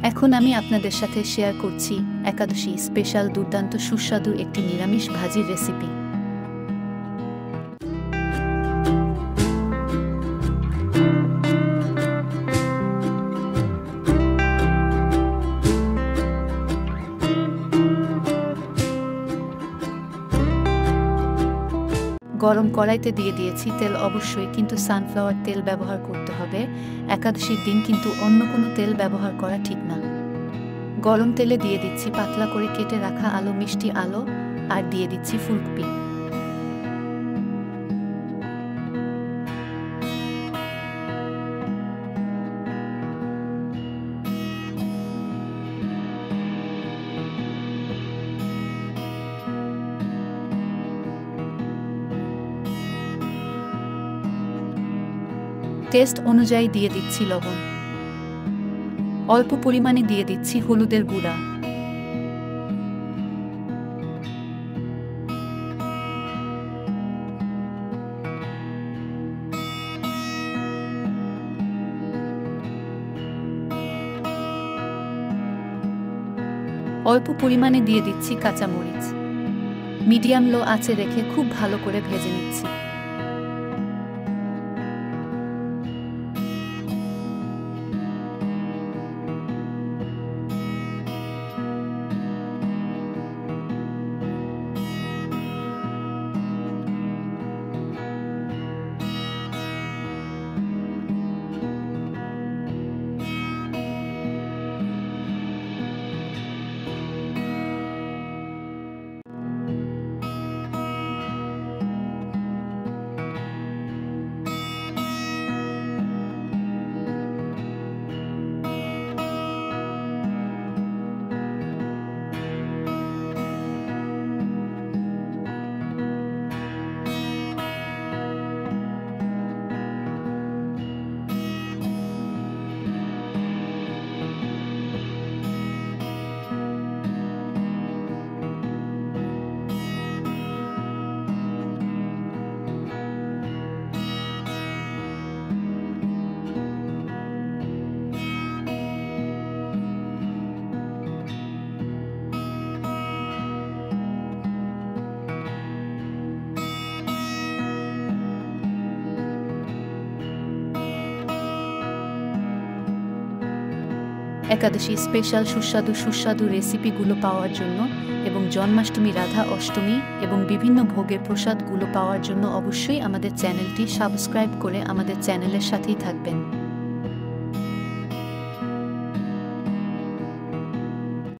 এখন আমি আপনাদের সাথে শেয়ার করছি একাদশী স্পেশাল দুর্দান্ত সুস্বাদু একটি নিরামিষ ভাজির রেসিপি। গরম কড়াইতে দিয়ে দিয়েছি তেল, অবশ্যই কিন্তু সানফ্লাওয়ার তেল ব্যবহার করতে হবে। একাদশীর দিন কিন্তু অন্য কোনো তেল ব্যবহার করা ঠিক না। গরম তেলে দিয়ে দিচ্ছি পাতলা করে কেটে রাখা আলু, মিষ্টি আলু, আর দিয়ে দিচ্ছি ফুলকপি। টেস্ট অনুযায়ী দিয়ে দিচ্ছি লবণ, অল্প পরিমাণে দিয়ে দিচ্ছি হলুদের গুঁড়া, অল্প পরিমাণে দিয়ে দিচ্ছি কাঁচামরিচ। মিডিয়াম লো আঁচে রেখে খুব ভালো করে ভেজে নিচ্ছি। একাদশী স্পেশাল সুস্বাদু রেসিপিগুলো পাওয়ার জন্য এবং জন্মাষ্টমী, রাধা অষ্টমী এবং বিভিন্ন ভোগের প্রসাদগুলো পাওয়ার জন্য অবশ্যই আমাদের চ্যানেলটি সাবস্ক্রাইব করে আমাদের চ্যানেলের সাথেই থাকবেন।